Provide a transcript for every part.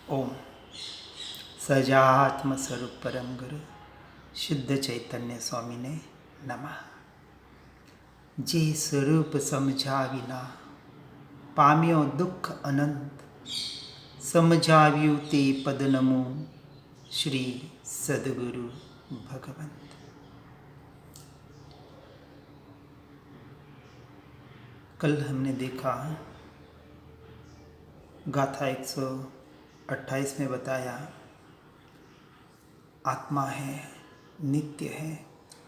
ओम सजात्म स्वरूप परम गुरु शुद्ध चैतन्य स्वामी ने नमः। जे स्वरूप समझा विना पाम्यो दुख अनंत, समझाव्यू ते पद नमो श्री सद्गुरु भगवंत। कल हमने देखा गाथा 128 में बताया आत्मा है, नित्य है,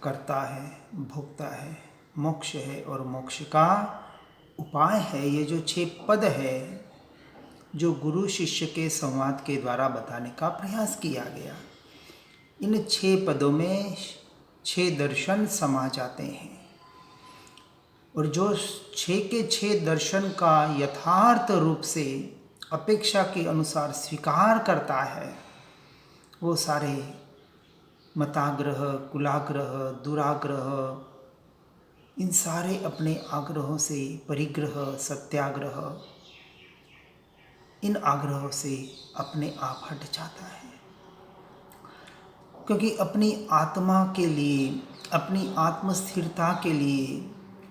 कर्ता है, भोक्ता है, मोक्ष है और मोक्ष का उपाय है। ये जो 6 पद है जो गुरु शिष्य के संवाद के द्वारा बताने का प्रयास किया गया, इन 6 पदों में 6 दर्शन समा जाते हैं और जो 6 के 6 दर्शन का यथार्थ रूप से अपेक्षा के अनुसार स्वीकार करता है, वो सारे मताग्रह, कुलाग्रह, दुराग्रह, इन सारे अपने आग्रहों से परिग्रह, सत्याग्रह, इन आग्रहों से अपने आप हट जाता है। क्योंकि अपनी आत्मा के लिए, अपनी आत्मस्थिरता के लिए,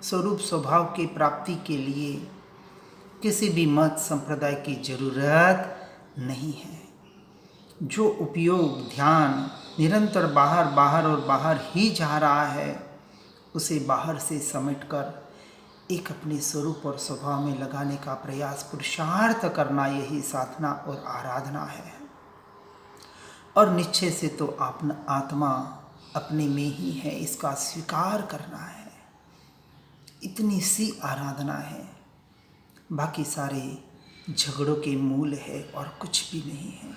स्वरूप स्वभाव की प्राप्ति के लिए किसी भी मत संप्रदाय की जरूरत नहीं है। जो उपयोग ध्यान निरंतर बाहर बाहर और बाहर ही जा रहा है, उसे बाहर से समेटकर एक अपने स्वरूप और स्वभाव में लगाने का प्रयास, पुरुषार्थ करना, यही साधना और आराधना है। और निश्चय से तो आत्मा अपने में ही है, इसका स्वीकार करना है। इतनी सी आराधना है, बाकी सारे झगड़ों के मूल है और कुछ भी नहीं है।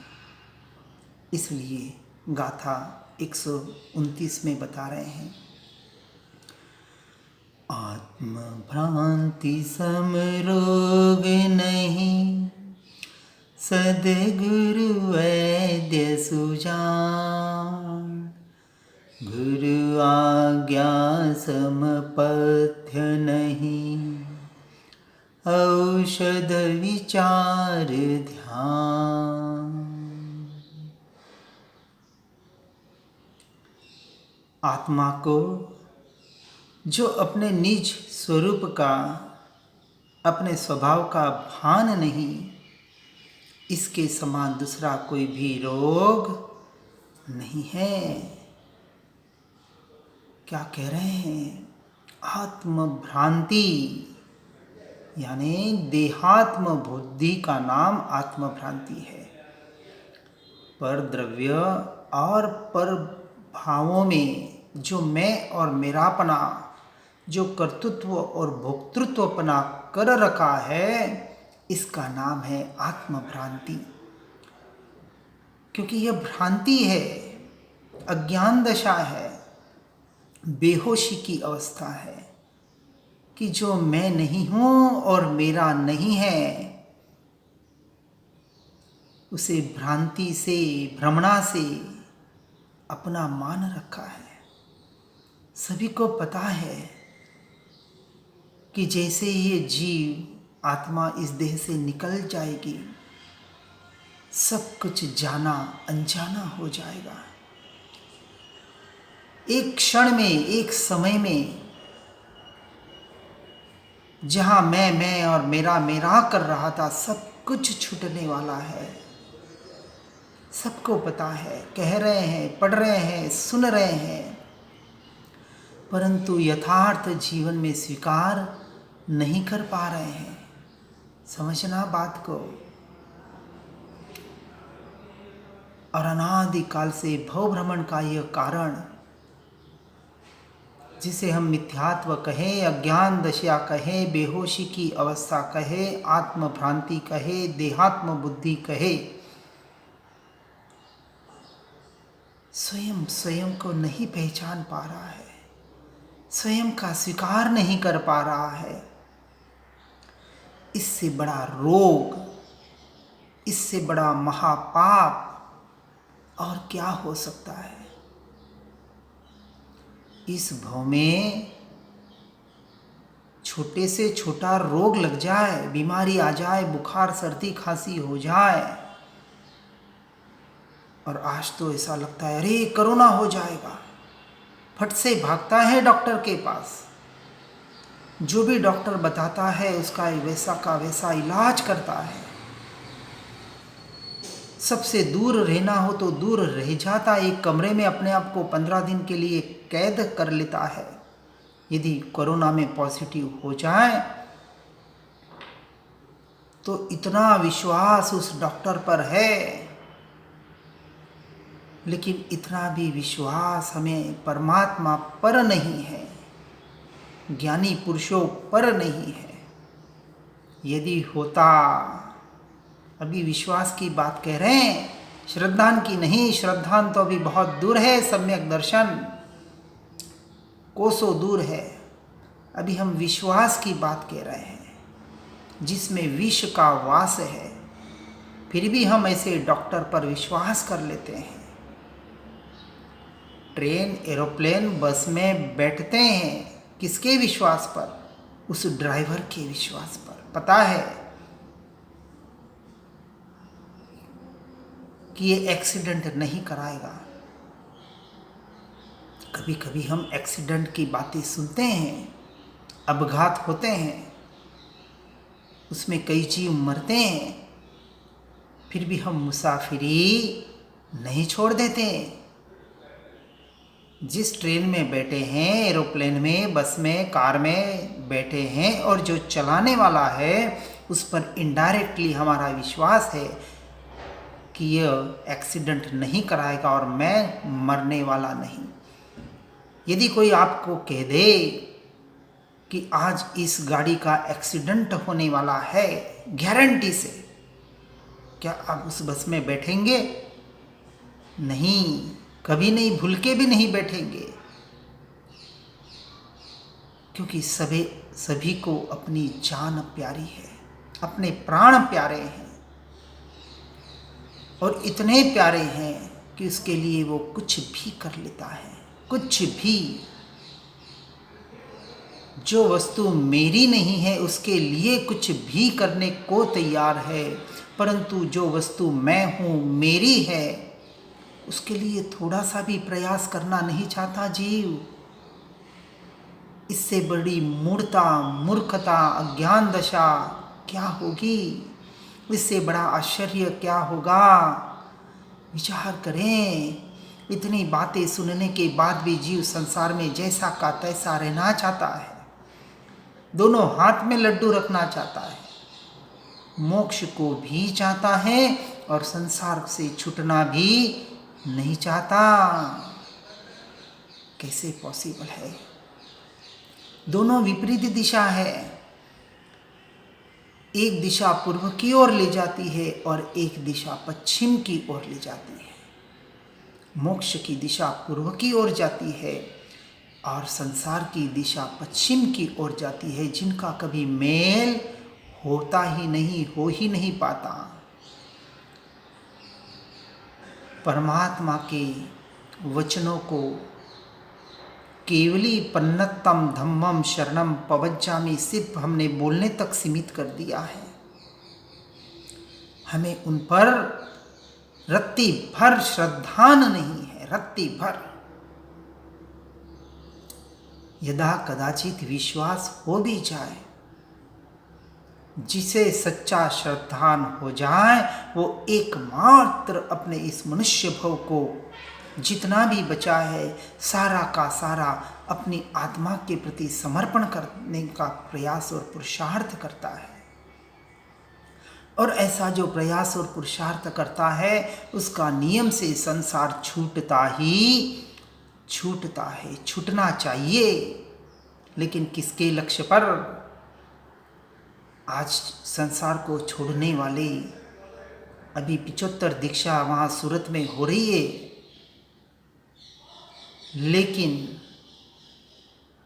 इसलिए गाथा 129 में बता रहे हैं, आत्म भ्रांति सम रोग नहीं, सद्गुरु वैद्य सुजान, गुरु आज्ञा समपथ्य नहीं, औषध विचार ध्यान। आत्मा को जो अपने निज स्वरूप का, अपने स्वभाव का भान नहीं, इसके समान दूसरा कोई भी रोग नहीं है। क्या कह रहे हैं? आत्म भ्रांति यानी देहात्म बुद्धि का नाम आत्म भ्रांति है। पर द्रव्य और पर भावों में जो मैं और मेरापना, जो कर्तृत्व और भोक्तृत्वपना कर रखा है, इसका नाम है आत्म भ्रांति। क्योंकि यह भ्रांति है, अज्ञान दशा है, बेहोशी की अवस्था है कि जो मैं नहीं हूँ और मेरा नहीं है, उसे भ्रांति से, भ्रमणा से अपना मान रखा है। सभी को पता है कि जैसे ये जीव आत्मा इस देह से निकल जाएगी, सब कुछ जाना अनजाना हो जाएगा। एक क्षण में, एक समय में, जहां मैं और मेरा कर रहा था, सब कुछ छूटने वाला है। सबको पता है, कह रहे हैं, पढ़ रहे हैं, सुन रहे हैं, परंतु यथार्थ जीवन में स्वीकार नहीं कर पा रहे हैं। समझना बात को। और अनादिकाल से भव भ्रमण का यह कारण, जिसे हम मिथ्यात्व कहें, अज्ञान दशा कहें, बेहोशी की अवस्था कहें, आत्म भ्रांति कहें, देहात्म बुद्धि कहे, स्वयं को नहीं पहचान पा रहा है, स्वयं का स्वीकार नहीं कर पा रहा है। इससे बड़ा रोग, इससे बड़ा महापाप और क्या हो सकता है? इस भव में छोटे से छोटा रोग लग जाए, बीमारी आ जाए, बुखार सर्दी खांसी हो जाए, और आज तो ऐसा लगता है अरे कोरोना हो जाएगा, फट से भागता है डॉक्टर के पास। जो भी डॉक्टर बताता है उसका वैसा का वैसा इलाज करता है। सबसे दूर रहना हो तो दूर रह जाता, एक कमरे में अपने आप को 15 दिन के लिए कैद कर लेता है। यदि कोरोना में पॉजिटिव हो जाए तो इतना विश्वास उस डॉक्टर पर है, लेकिन इतना भी विश्वास हमें परमात्मा पर नहीं है, ज्ञानी पुरुषों पर नहीं है। यदि होता, अभी विश्वास की बात कह रहे हैं, श्रद्धान की नहीं। श्रद्धान तो अभी बहुत दूर है, सम्यक दर्शन कोसों दूर है। अभी हम विश्वास की बात कह रहे हैं जिसमें विष का वास है, फिर भी हम ऐसे डॉक्टर पर विश्वास कर लेते हैं। ट्रेन, एरोप्लेन, बस में बैठते हैं किसके विश्वास पर? उस ड्राइवर के विश्वास पर। पता है कि ये एक्सीडेंट नहीं कराएगा। कभी कभी हम एक्सीडेंट की बातें सुनते हैं, अपघात होते हैं, उसमें कई जीव मरते हैं, फिर भी हम मुसाफिरी नहीं छोड़ देते। जिस ट्रेन में बैठे हैं, एरोप्लेन में, बस में, कार में बैठे हैं और जो चलाने वाला है उस पर इनडायरेक्टली हमारा विश्वास है कि यह एक्सीडेंट नहीं कराएगा और मैं मरने वाला नहीं। यदि कोई आपको कह दे कि आज इस गाड़ी का एक्सीडेंट होने वाला है गारंटी से, क्या आप उस बस में बैठेंगे? नहीं, कभी नहीं, भूल के भी नहीं बैठेंगे, क्योंकि सभी को अपनी जान प्यारी है, अपने प्राण प्यारे हैं और इतने प्यारे हैं कि उसके लिए वो कुछ भी कर लेता है, कुछ भी। जो वस्तु मेरी नहीं है उसके लिए कुछ भी करने को तैयार है, परंतु जो वस्तु मैं हूँ, मेरी है, उसके लिए थोड़ा सा भी प्रयास करना नहीं चाहता जीव। इससे बड़ी मूढ़ता, मूर्खता, अज्ञान दशा क्या होगी? इससे बड़ा आश्चर्य क्या होगा? विचार करें। इतनी बातें सुनने के बाद भी जीव संसार में जैसा का तैसा रहना चाहता है, दोनों हाथ में लड्डू रखना चाहता है, मोक्ष को भी चाहता है और संसार से छूटना भी नहीं चाहता। कैसे पॉसिबल है? दोनों विपरीत दिशा है। एक दिशा पूर्व की ओर ले जाती है और एक दिशा पश्चिम की ओर ले जाती है। मोक्ष की दिशा पूर्व की ओर जाती है और संसार की दिशा पश्चिम की ओर जाती है, जिनका कभी मेल होता ही नहीं, हो ही नहीं पाता। परमात्मा के वचनों को केवली पन्नतम धम्मम शरणम पवज्जामि सिर्फ हमने बोलने तक सीमित कर दिया है। हमें उन पर रत्ती भर श्रद्धान नहीं है, रत्ती भर। यदा कदाचित विश्वास हो भी जाए, जिसे सच्चा श्रद्धान हो जाए, वो एकमात्र अपने इस मनुष्य भव को जितना भी बचा है सारा का सारा अपनी आत्मा के प्रति समर्पण करने का प्रयास और पुरुषार्थ करता है। और ऐसा जो प्रयास और पुरुषार्थ करता है उसका नियम से संसार छूटता ही छूटता है, छूटना चाहिए। लेकिन किसके लक्ष्य पर? आज संसार को छोड़ने वाले, अभी 75 दीक्षा वहाँ सूरत में हो रही है, लेकिन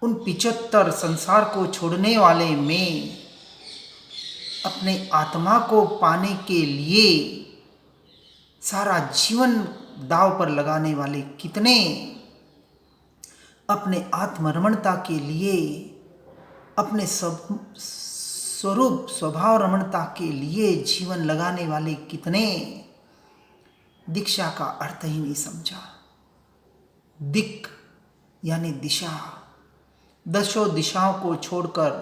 उन 75 संसार को छोड़ने वाले में अपने आत्मा को पाने के लिए सारा जीवन दांव पर लगाने वाले कितने? अपने आत्मरमणता के लिए, अपने स्वरूप स्वभाव रमणता के लिए जीवन लगाने वाले कितने? दीक्षा का अर्थ ही नहीं समझा। दिक यानी दिशा। दसों दिशाओं को छोड़कर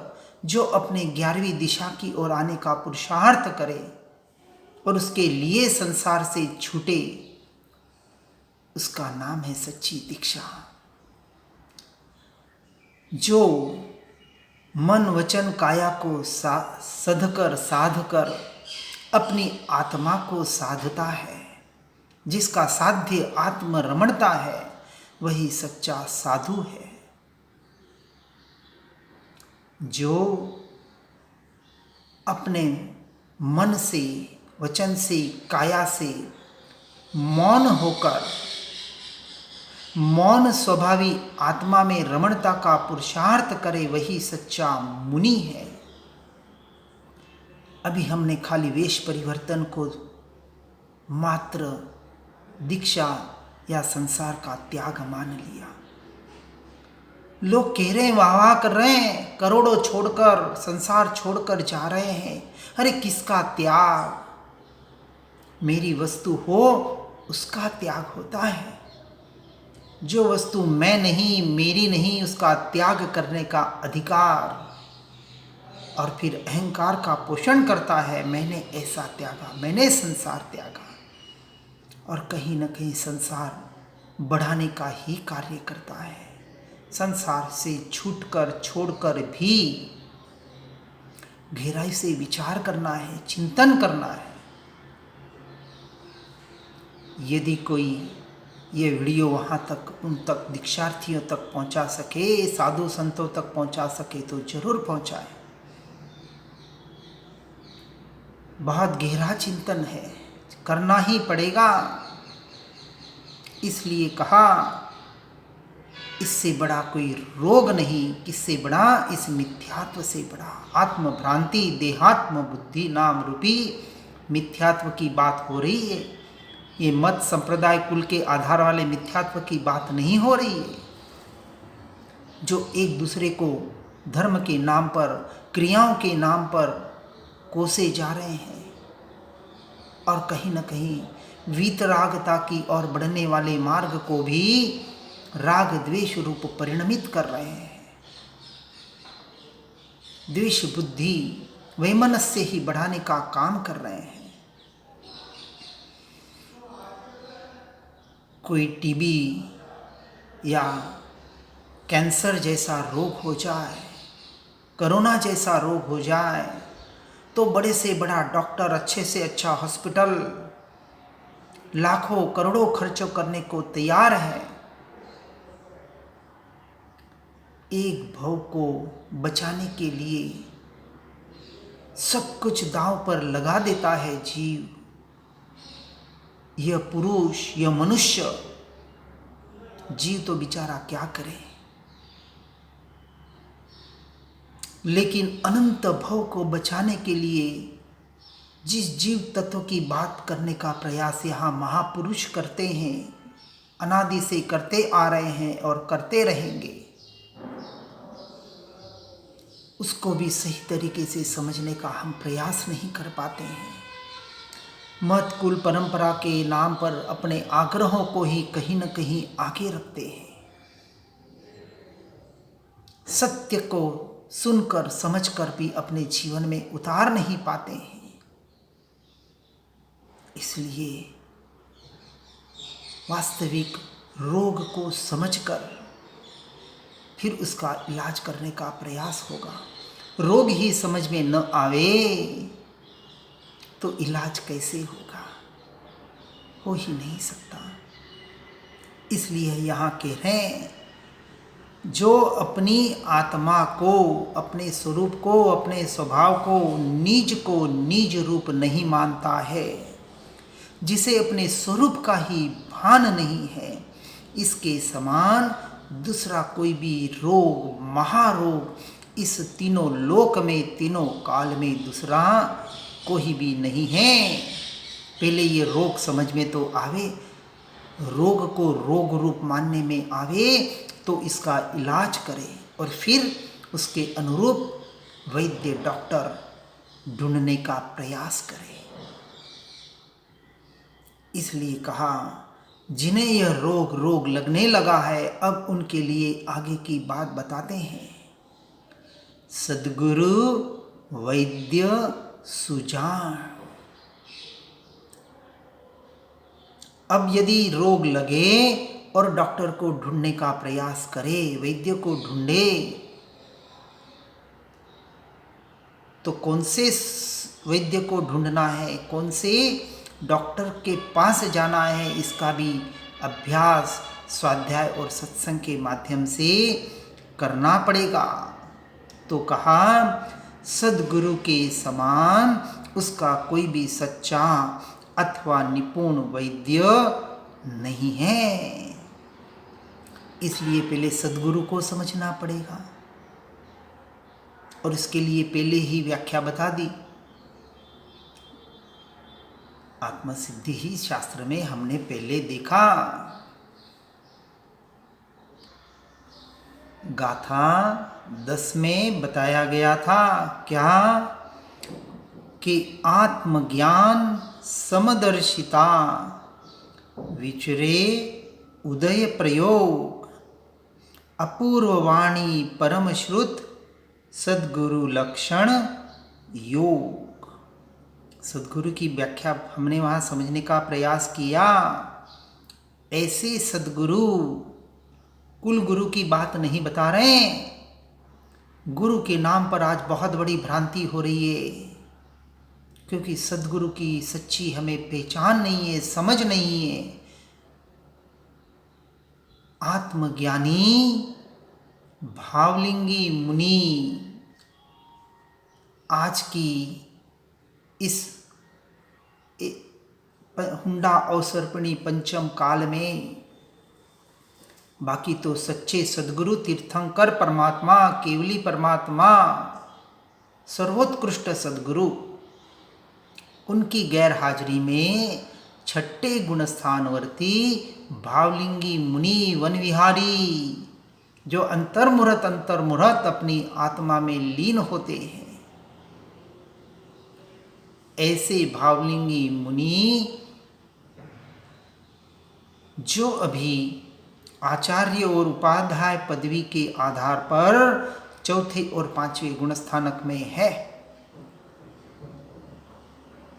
जो अपने 11वीं दिशा की ओर आने का पुरुषार्थ करे और उसके लिए संसार से छूटे, उसका नाम है सच्ची दीक्षा। जो मन वचन काया को साध कर अपनी आत्मा को साधता है, जिसका साध्य आत्मरमणता है, वही सच्चा साधु है। जो अपने मन से, वचन से, काया से मौन होकर मौन स्वभावी आत्मा में रमणता का पुरुषार्थ करे, वही सच्चा मुनि है। अभी हमने खाली वेश परिवर्तन को मात्र दीक्षा या संसार का त्याग मान लिया। लोग कह रहे हैं, वाह वाह कर रहे हैं, करोड़ों छोड़कर, संसार छोड़कर जा रहे हैं। अरे किसका त्याग? मेरी वस्तु हो उसका त्याग होता है। जो वस्तु मैं नहीं, मेरी नहीं, उसका त्याग करने का अधिकार, और फिर अहंकार का पोषण करता है, मैंने ऐसा त्यागा, मैंने संसार त्यागा। और कहीं न कहीं संसार बढ़ाने का ही कार्य करता है। संसार से छूटकर, छोड़कर भी गहराई से विचार करना है, चिंतन करना है। यदि कोई ये वीडियो वहाँ तक, उन तक, दीक्षार्थियों तक पहुँचा सके, साधु संतों तक पहुँचा सके तो जरूर पहुँचाए। बहुत गहरा चिंतन है, करना ही पड़ेगा। इसलिए कहा, इससे बड़ा कोई रोग नहीं, किससे बड़ा? इस मिथ्यात्व से बड़ा। आत्मभ्रांति, देहात्म बुद्धि नाम रूपी मिथ्यात्व की बात हो रही है। ये मत संप्रदाय कुल के आधार वाले मिथ्यात्व की बात नहीं हो रही है, जो एक दूसरे को धर्म के नाम पर, क्रियाओं के नाम पर कोसे जा रहे हैं और कहीं न कहीं वीतरागता की ओर बढ़ने वाले मार्ग को भी राग द्वेष रूप परिणमित कर रहे हैं। द्वेष बुद्धि वैमनस्य ही बढ़ाने का काम कर रहे हैं। कोई टीबी या कैंसर जैसा रोग हो जाए, कोरोना जैसा रोग हो जाए, तो बड़े से बड़ा डॉक्टर, अच्छे से अच्छा हॉस्पिटल लाखों करोड़ों खर्चों करने को तैयार है। एक भव को बचाने के लिए सब कुछ दांव पर लगा देता है जीव। यह पुरुष, यह मनुष्य जीव तो बेचारा क्या करे। लेकिन अनंत भव को बचाने के लिए जिस जीव तत्व की बात करने का प्रयास यहाँ महापुरुष करते हैं, अनादि से करते आ रहे हैं और करते रहेंगे, उसको भी सही तरीके से समझने का हम प्रयास नहीं कर पाते हैं। मत कुल परंपरा के नाम पर अपने आग्रहों को ही कहीं न कहीं आगे रखते हैं। सत्य को सुनकर, समझकर भी अपने जीवन में उतार नहीं पाते हैं। इसलिए वास्तविक रोग को समझकर फिर उसका इलाज करने का प्रयास होगा। रोग ही समझ में न आवे तो इलाज कैसे होगा? हो ही नहीं सकता। इसलिए यहाँ कह रहे हैं, जो अपनी आत्मा को, अपने स्वरूप को, अपने स्वभाव को निज रूप नहीं मानता है, जिसे अपने स्वरूप का ही भान नहीं है, इसके समान दूसरा कोई भी रोग, महारोग इस तीनों लोक में, तीनों काल में दूसरा कोई भी नहीं है। पहले ये रोग समझ में तो आवे, रोग को रोग रूप मानने में आवे तो इसका इलाज करे और फिर उसके अनुरूप वैद्य, डॉक्टर ढूंढने का प्रयास करे। इसलिए कहा, जिन्हें यह रोग लगने लगा है, अब उनके लिए आगे की बात बताते हैं। सद्गुरु वैद्य सुजान। अब यदि रोग लगे और डॉक्टर को ढूंढने का प्रयास करे, वैद्य को ढूंढे, तो कौन से वैद्य को ढूंढना है, कौन से डॉक्टर के पास जाना है, इसका भी अभ्यास स्वाध्याय और सत्संग के माध्यम से करना पड़ेगा। तो कहा, सद्गुरु के समान उसका कोई भी सच्चा अथवा निपुण वैद्य नहीं है। इसलिए पहले सद्गुरु को समझना पड़ेगा, और इसके लिए पहले ही व्याख्या बता दी। आत्मसिद्धि ही शास्त्र में हमने पहले देखा। गाथा 10 में बताया गया था क्या, कि आत्मज्ञान समदर्शिता विचरे उदय प्रयोग अपूर्ववाणी परमश्रुत सद्गुरु लक्षण योग। सद्गुरु की व्याख्या हमने वहाँ समझने का प्रयास किया। ऐसे सद्गुरु कुल गुरु की बात नहीं बता रहे। गुरु के नाम पर आज बहुत बड़ी भ्रांति हो रही है, क्योंकि सद्गुरु की सच्ची हमें पहचान नहीं है, समझ नहीं है। आत्मज्ञानी भावलिंगी मुनि आज की इस हुंडा अवसर्पिणी पंचम काल में, बाकी तो सच्चे सद्गुरु तीर्थंकर परमात्मा, केवली परमात्मा, सर्वोत्कृष्ट सद्गुरु, उनकी गैर हाजिरी में छठे गुणस्थानवर्ती भावलिंगी मुनि वन विहारी, जो अंतर्मुहूर्त अपनी आत्मा में लीन होते हैं, ऐसे भावलिंगी मुनि जो अभी आचार्य और उपाध्याय पदवी के आधार पर चौथे और पांचवें गुणस्थानक में है।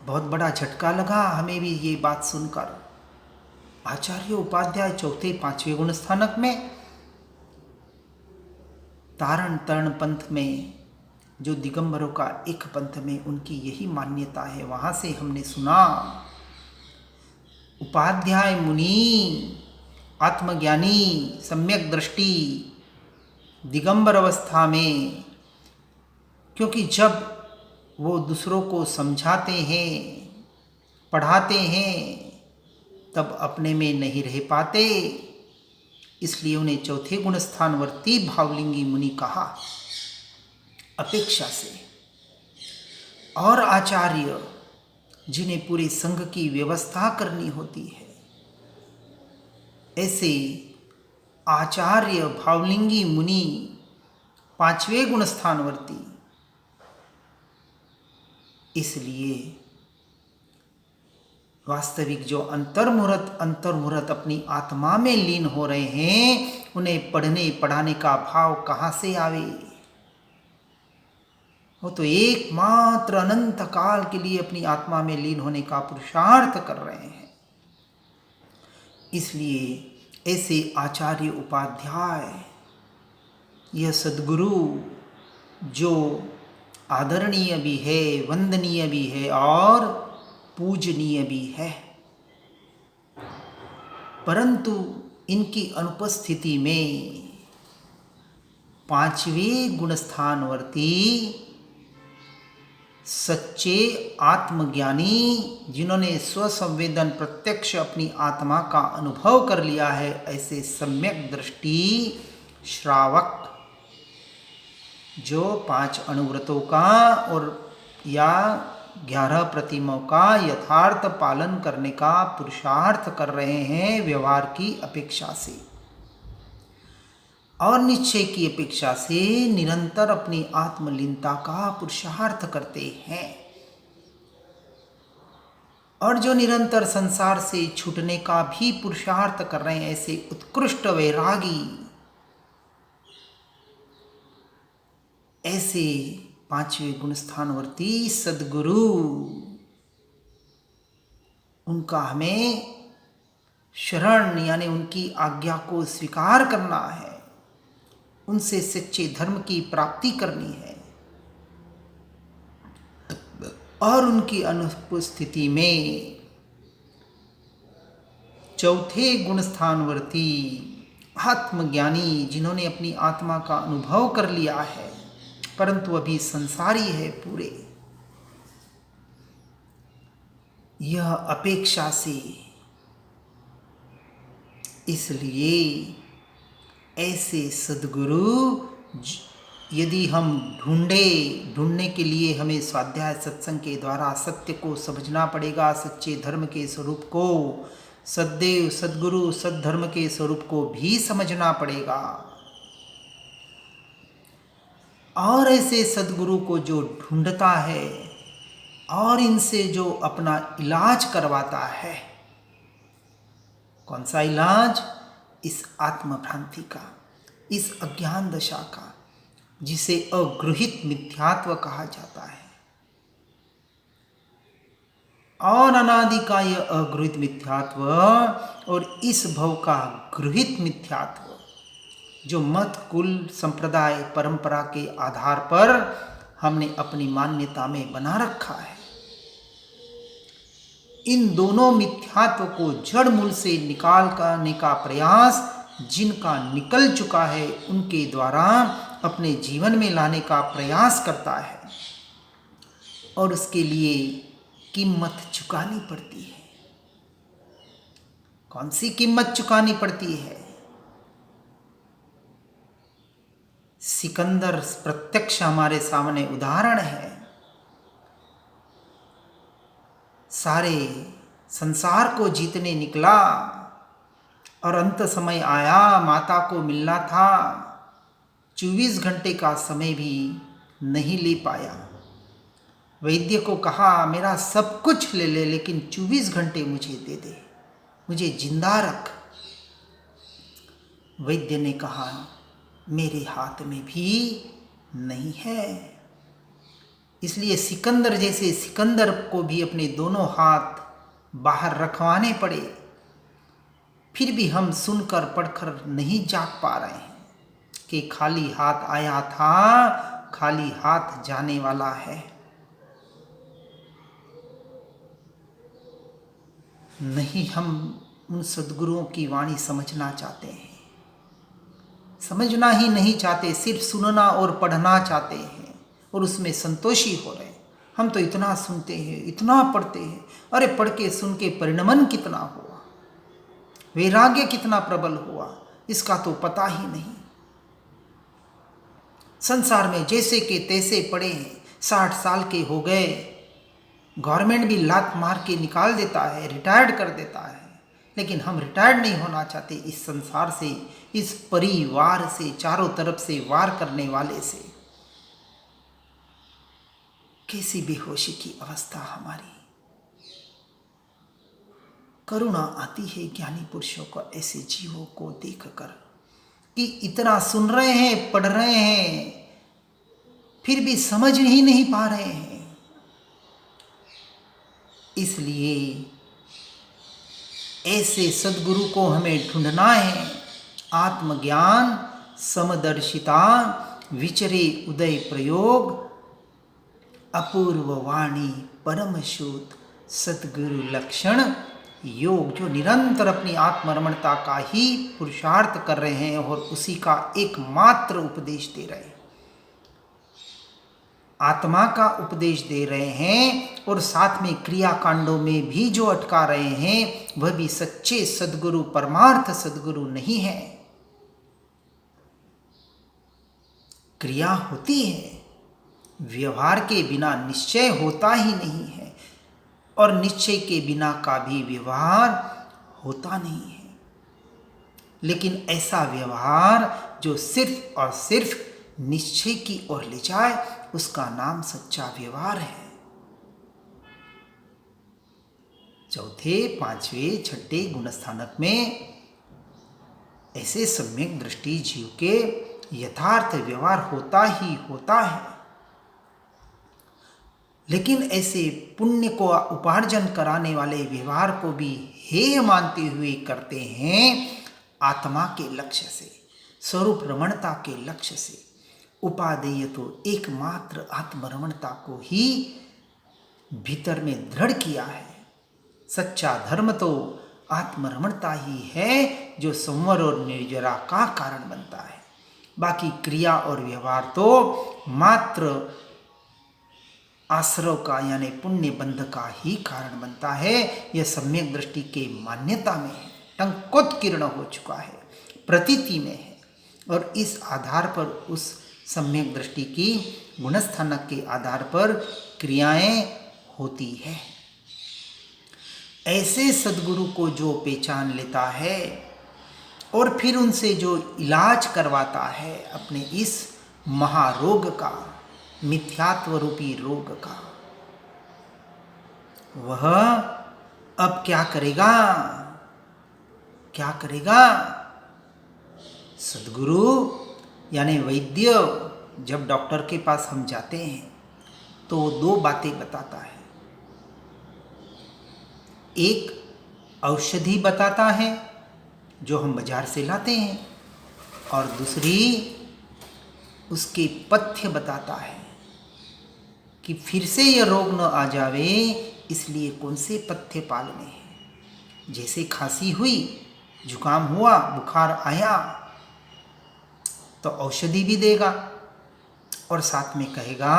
बहुत बड़ा झटका लगा हमें भी ये बात सुनकर। आचार्य उपाध्याय चौथे पांचवें गुणस्थानक में, तारण तरण पंथ में, जो दिगंबरों का एक पंथ में उनकी यही मान्यता है, वहां से हमने सुना उपाध्याय मुनि आत्मज्ञानी सम्यक दृष्टि दिगंबर अवस्था में, क्योंकि जब वो दूसरों को समझाते हैं, पढ़ाते हैं, तब अपने में नहीं रह पाते, इसलिए उन्हें चौथे गुणस्थानवर्ती भावलिंगी मुनि कहा अपेक्षा से। और आचार्य जिन्हें पूरे संघ की व्यवस्था करनी होती है, ऐसे आचार्य भावलिंगी मुनि पांचवें गुणस्थानवर्ती, इसलिए वास्तविक जो अंतर्मुहूर्त अपनी आत्मा में लीन हो रहे हैं, उन्हें पढ़ने पढ़ाने का भाव कहाँ से आवे? वो तो एकमात्र अनंत काल के लिए अपनी आत्मा में लीन होने का पुरुषार्थ कर रहे हैं। इसलिए ऐसे आचार्य उपाध्याय, यह सद्गुरु जो आदरणीय भी है, वंदनीय भी है और पूजनीय भी है, परंतु इनकी अनुपस्थिति में पांचवें गुणस्थानवर्ती सच्चे आत्मज्ञानी, जिन्होंने स्वसंवेदन प्रत्यक्ष अपनी आत्मा का अनुभव कर लिया है, ऐसे सम्यक दृष्टि श्रावक, जो 5 अनुव्रतों का और या 11 प्रतिमाओं का यथार्थ पालन करने का पुरुषार्थ कर रहे हैं व्यवहार की अपेक्षा से और निश्चय की अपेक्षा से निरंतर अपनी आत्मलीनता का पुरुषार्थ करते हैं। और जो निरंतर संसार से छूटने का भी पुरुषार्थ कर रहे हैं, ऐसे उत्कृष्ट वैरागी, ऐसे पांचवें गुण स्थानवर्ती सद्गुरु, उनका हमें शरण यानी उनकी आज्ञा को स्वीकार करना है, उनसे सच्चे धर्म की प्राप्ति करनी है। और उनकी अनुपस्थिति में चौथे गुण स्थानवर्ती आत्मज्ञानी, जिन्होंने अपनी आत्मा का अनुभव कर लिया है परंतु अभी संसारी है पूरे, यह अपेक्षा से, इसलिए ऐसे सद्गुरु यदि हम ढूंढने के लिए हमें स्वाध्याय सत्संग के द्वारा सत्य को समझना पड़ेगा, सच्चे धर्म के स्वरूप को, सद्देव सद्गुरु सद्धर्म के स्वरूप को भी समझना पड़ेगा। और ऐसे सद्गुरु को जो ढूंढता है और इनसे जो अपना इलाज करवाता है, कौन सा इलाज? इस आत्मभ्रांति का, इस अज्ञान दशा का, जिसे अगृहित मिथ्यात्व कहा जाता है। और अनादि का यह अगृहित मिथ्यात्व और इस भव का गृहित मिथ्यात्व, जो मत कुल संप्रदाय परंपरा के आधार पर हमने अपनी मान्यता में बना रखा है, इन दोनों मिथ्यात्व को जड़ मूल से निकालने का प्रयास जिनका निकल चुका है, उनके द्वारा अपने जीवन में लाने का प्रयास करता है। और उसके लिए कीमत चुकानी पड़ती है। कौन सी कीमत चुकानी पड़ती है? सिकंदर प्रत्यक्ष हमारे सामने उदाहरण है। सारे संसार को जीतने निकला और अंत समय आया, माता को मिलना था, 24 घंटे का समय भी नहीं ले पाया। वैद्य को कहा मेरा सब कुछ ले ले लेकिन 24 घंटे मुझे दे दे, मुझे जिंदा रख। वैद्य ने कहा मेरे हाथ में भी नहीं है। इसलिए सिकंदर जैसे सिकंदर को भी अपने दोनों हाथ बाहर रखवाने पड़े, फिर भी हम सुनकर पढ़कर नहीं जाग पा रहे हैं कि खाली हाथ आया था, खाली हाथ जाने वाला है। नहीं, हम उन सद्गुरुओं की वाणी समझना चाहते हैं, समझना ही नहीं चाहते, सिर्फ सुनना और पढ़ना चाहते हैं और उसमें संतोषी हो रहे हैं। हम तो इतना सुनते हैं, इतना पढ़ते हैं, अरे पढ़ के सुन के परिणमन कितना हुआ, वैराग्य कितना प्रबल हुआ, इसका तो पता ही नहीं। संसार में जैसे के तैसे पड़े हैं, 60 साल के हो गए, गवर्नमेंट भी लात मार के निकाल देता है, रिटायर्ड कर देता है, लेकिन हम रिटायर्ड नहीं होना चाहते इस संसार से, इस परिवार से, चारों तरफ से वार करने वाले से। कैसी बेहोशी की अवस्था हमारी। करुणा आती है ज्ञानी पुरुषों को ऐसे जीवों को देखकर कि इतना सुन रहे हैं, पढ़ रहे हैं, फिर भी समझ ही नहीं पा रहे हैं। इसलिए ऐसे सद्गुरु को हमें ढूंढना है। आत्मज्ञान, समदर्शिता, विचरे उदय प्रयोग, अपूर्व वाणी, परम शुद्ध सद्गुरु लक्षण योग, जो निरंतर अपनी आत्मरमणता का ही पुरुषार्थ कर रहे हैं और उसी का एकमात्र उपदेश दे रहे हैं। आत्मा का उपदेश दे रहे हैं और साथ में क्रियाकांडों में भी जो अटका रहे हैं, वह भी सच्चे सद्गुरु, परमार्थ सद्गुरु नहीं है। क्रिया होती है, व्यवहार के बिना निश्चय होता ही नहीं है और निश्चय के बिना का भी व्यवहार होता नहीं है। लेकिन ऐसा व्यवहार जो सिर्फ और सिर्फ निश्चय की ओर ले जाए, उसका नाम सच्चा व्यवहार है। चौथे, पांचवें, छठे गुणस्थानक में ऐसे सम्यक दृष्टि जीव के यथार्थ व्यवहार होता ही होता है। लेकिन ऐसे पुण्य को उपार्जन कराने वाले व्यवहार को भी हेय मानते हुए करते हैं आत्मा के लक्ष्य से, स्वरूप रमणता के लक्ष्य से। उपादेय तो एकमात्र आत्मरमणता को ही भीतर में दृढ़ किया है। सच्चा धर्म तो आत्मरमणता ही है जो संवर और निर्जरा का कारण बनता है। बाकी क्रिया और व्यवहार तो मात्र आश्रव का यानी पुण्य बंध का ही कारण बनता है। यह सम्यक दृष्टि के मान्यता में है, टंकोत्कीर्ण हो चुका है, प्रतीति में है। और इस आधार पर उस सम्यक दृष्टि की गुणस्थानक के आधार पर क्रियाएं होती है। ऐसे सद्गुरु को जो पहचान लेता है और फिर उनसे जो इलाज करवाता है अपने इस महारोग का, मिथ्यात्व रूपी रोग का, वह अब क्या करेगा? क्या करेगा? सद्गुरु यानी वैद्य जब डॉक्टर के पास हम जाते हैं तो दो बातें बताता है। एक औषधि बताता है जो हम बाजार से लाते हैं, और दूसरी उसके पथ्य बताता है कि फिर से यह रोग न आ जावे इसलिए कौन से पथ्य पालने हैं। जैसे खांसी हुई, जुकाम हुआ, बुखार आया तो औषधि भी देगा और साथ में कहेगा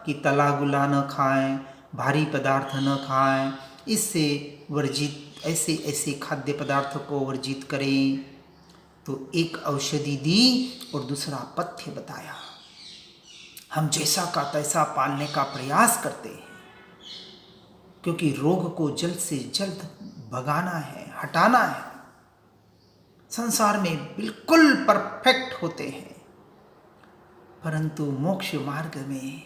कि तला गुला न खाएं, भारी पदार्थ न खाएं, इससे वर्जित ऐसे ऐसे खाद्य पदार्थ को वर्जित करें। तो एक औषधि दी और दूसरा पथ्य बताया। हम जैसा का तैसा पालने का प्रयास करते हैं क्योंकि रोग को जल्द से जल्द भगाना है, हटाना है। संसार में बिल्कुल परफेक्ट होते हैं परंतु मोक्ष मार्ग में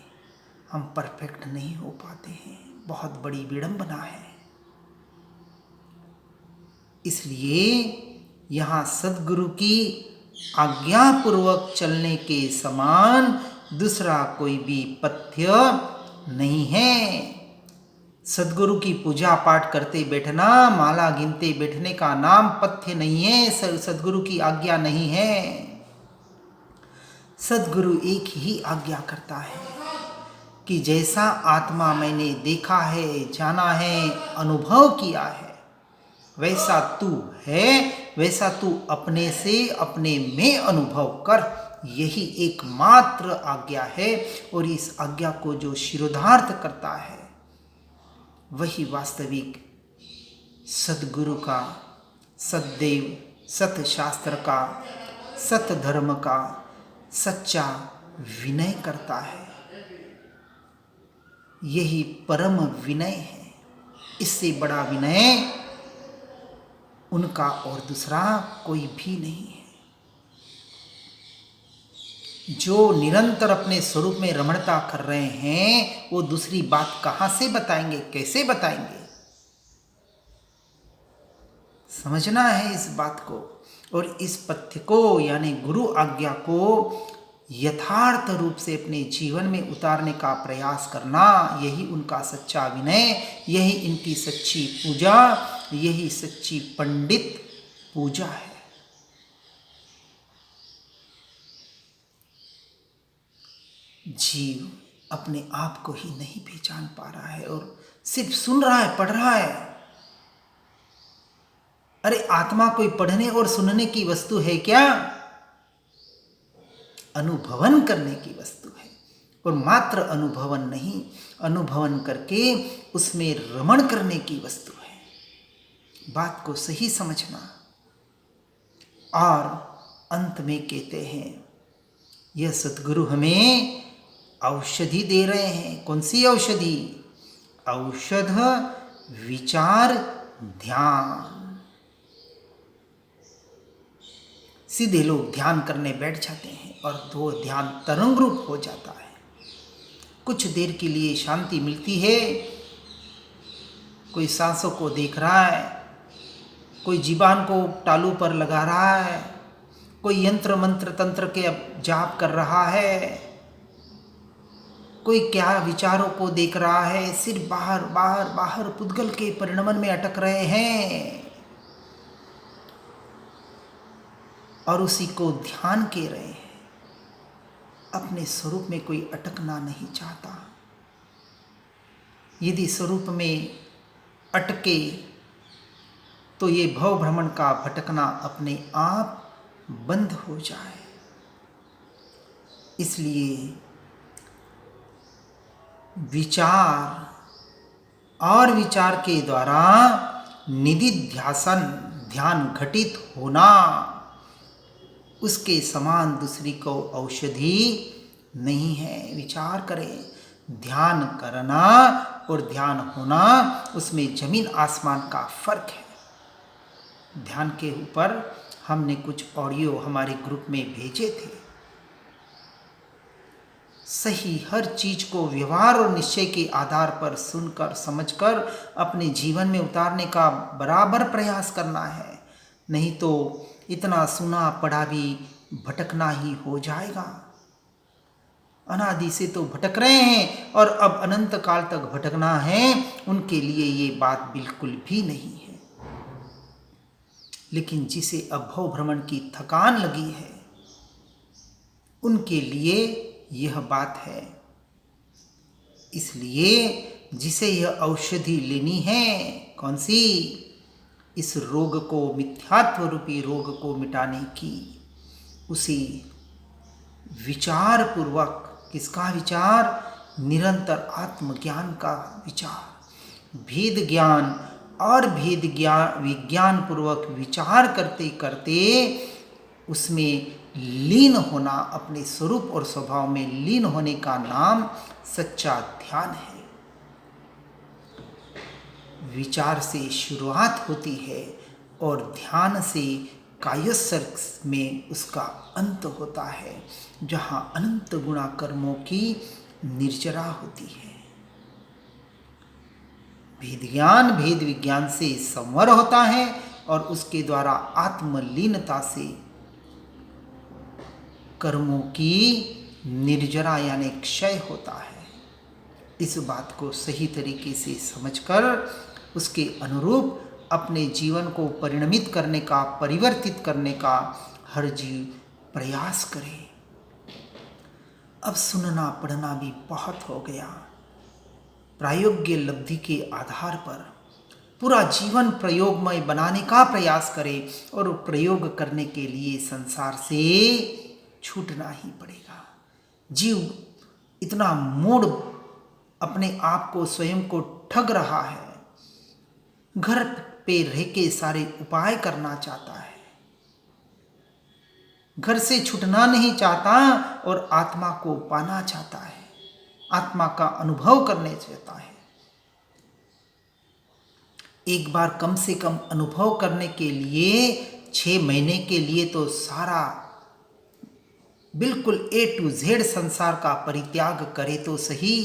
हम परफेक्ट नहीं हो पाते हैं। बहुत बड़ी विडंबना है। इसलिए यहाँ सद्गुरु की आज्ञापूर्वक चलने के समान दूसरा कोई भी पथ्य नहीं है। सद्गुरु की पूजा पाठ करते बैठना, माला गिनते बैठने का नाम पथ्य नहीं है, सद्गुरु की आज्ञा नहीं है। सद्गुरु एक ही आज्ञा करता है कि जैसा आत्मा मैंने देखा है, जाना है, अनुभव किया है, वैसा तू है, वैसा तू अपने से अपने में अनुभव कर। यही एकमात्र आज्ञा है और इस आज्ञा को जो शिरोधार्थ करता है वही वास्तविक सद्गुरु का, सद्देव, सतशास्त्र का, सतधर्म का सच्चा विनय करता है। यही परम विनय है। इससे बड़ा विनय उनका और दूसरा कोई भी नहीं है। जो निरंतर अपने स्वरूप में रमणता कर रहे हैं वो दूसरी बात कहां से बताएंगे, कैसे बताएंगे? समझना है इस बात को। और इस पथ्य को यानी गुरु आज्ञा को यथार्थ रूप से अपने जीवन में उतारने का प्रयास करना, यही उनका सच्चा विनय, यही इनकी सच्ची पूजा, यही सच्ची पंडित पूजा है। जीव अपने आप को ही नहीं पहचान पा रहा है और सिर्फ सुन रहा है, पढ़ रहा है। अरे आत्मा कोई पढ़ने और सुनने की वस्तु है क्या? अनुभवन करने की वस्तु है। और मात्र अनुभवन नहीं, अनुभवन करके उसमें रमण करने की वस्तु है। बात को सही समझना। और अंत में कहते हैं यह सद्गुरु हमें औषधि दे रहे हैं। कौन सी औषधि? औषध विचार ध्यान। सीधे लोग ध्यान करने बैठ जाते हैं और वो ध्यान तरंग रूप हो जाता है। कुछ देर के लिए शांति मिलती है कोई सांसों को देख रहा है, कोई जीवान को टालू पर लगा रहा है, कोई यंत्र मंत्र तंत्र के जाप कर रहा है, कोई क्या विचारों को देख रहा है, सिर्फ बाहर बाहर बाहर पुद्गल के परिणमन में अटक रहे हैं और उसी को ध्यान के रहे हैं। अपने स्वरूप में कोई अटकना नहीं चाहता। यदि स्वरूप में अटके तो ये भव भ्रमण का भटकना अपने आप बंद हो जाए। इसलिए विचार और विचार के द्वारा निधिध्यासन ध्यान घटित होना, उसके समान दूसरी को औषधि नहीं है। विचार करें, ध्यान करना और ध्यान होना, उसमें जमीन आसमान का फर्क है। ध्यान के ऊपर हमने कुछ ऑडियो हमारे ग्रुप में भेजे थे। सही हर चीज को व्यवहार और निश्चय के आधार पर सुनकर समझकर अपने जीवन में उतारने का बराबर प्रयास करना है, नहीं तो इतना सुना पढ़ा भी भटकना ही हो जाएगा। अनादि से तो भटक रहे हैं और अब अनंत काल तक भटकना है, उनके लिए ये बात बिल्कुल भी नहीं है। लेकिन जिसे अब भव भ्रमण की थकान लगी है, उनके लिए यह बात है। इसलिए जिसे यह औषधि लेनी है, कौन सी? इस रोग को, मिथ्यात्व रूपी रोग को मिटाने की, उसी विचार पूर्वक, किसका विचार? निरंतर आत्मज्ञान का विचार। भेद ज्ञान और भेद ज्ञान विज्ञान पूर्वक विचार करते करते उसमें लीन होना, अपने स्वरूप और स्वभाव में लीन होने का नाम सच्चा ध्यान है। विचार से शुरुआत होती है और ध्यान से कायोत्सर्ग में उसका अंत होता है, जहाँ अनंत गुणा कर्मों की निर्जरा होती है। भेद ज्ञान भेद विज्ञान से संवर होता है और उसके द्वारा आत्मलीनता से कर्मों की निर्जरा यानी क्षय होता है। इस बात को सही तरीके से समझकर उसके अनुरूप अपने जीवन को परिणमित करने का, परिवर्तित करने का हर जीव प्रयास करे। अब सुनना पढ़ना भी बहुत हो गया। प्रायोग्य लब्धि के आधार पर पूरा जीवन प्रयोगमय बनाने का प्रयास करे और प्रयोग करने के लिए संसार से छूटना ही पड़ेगा। जीव इतना मूड अपने आप को, स्वयं को ठग रहा है, घर पे रह के सारे उपाय करना चाहता है, घर से छूटना नहीं चाहता और आत्मा को पाना चाहता है, आत्मा का अनुभव करने चाहता है। एक बार कम से कम अनुभव करने के लिए 6 महीने के लिए तो सारा बिल्कुल A to Z संसार का परित्याग करे तो सही।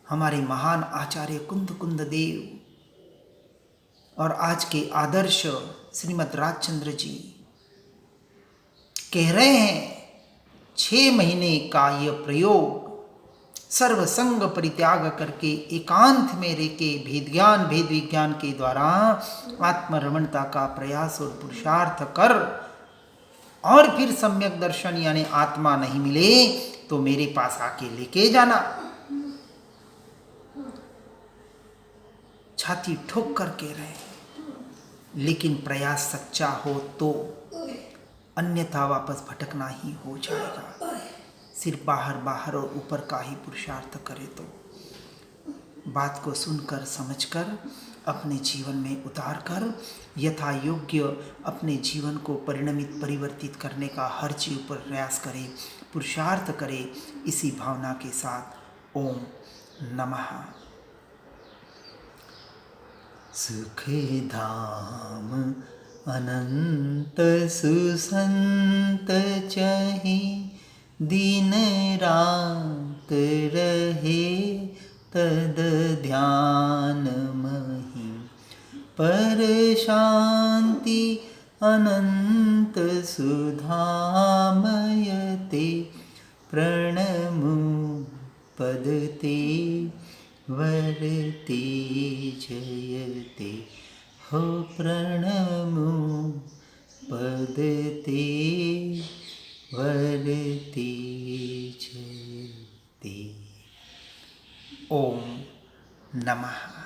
हमारे महान आचार्य कुंद देव और आज के आदर्श श्रीमद् राजचंद्र जी कह रहे हैं, 6 महीने का यह प्रयोग सर्व संग परित्याग करके एकांत में रह के भेद ज्ञान भेद विज्ञान के द्वारा आत्मरमणता का प्रयास और पुरुषार्थ कर, और फिर सम्यक दर्शन यानी आत्मा नहीं मिले तो मेरे पास आके लेके जाना। छाती ठोक करके रहे, लेकिन प्रयास सच्चा हो तो, अन्यथा वापस भटकना ही हो जाएगा। सिर्फ बाहर बाहर और ऊपर का ही पुरुषार्थ करे तो। बात को सुनकर समझकर अपने जीवन में उतार कर यथा योग्य अपने जीवन को परिणमित परिवर्तित करने का हर जीव पर प्रयास करे, पुरुषार्थ करे। इसी भावना के साथ ओम नमः। सुख धाम अनंत सुसंत चहि, दिन रात रहे तद्ध्यानमहि पर शान्ति अनंत सुधामयते प्रणमो पदते वरते जयते हो प्रणमो पदते वरते जयते। ओम नमः।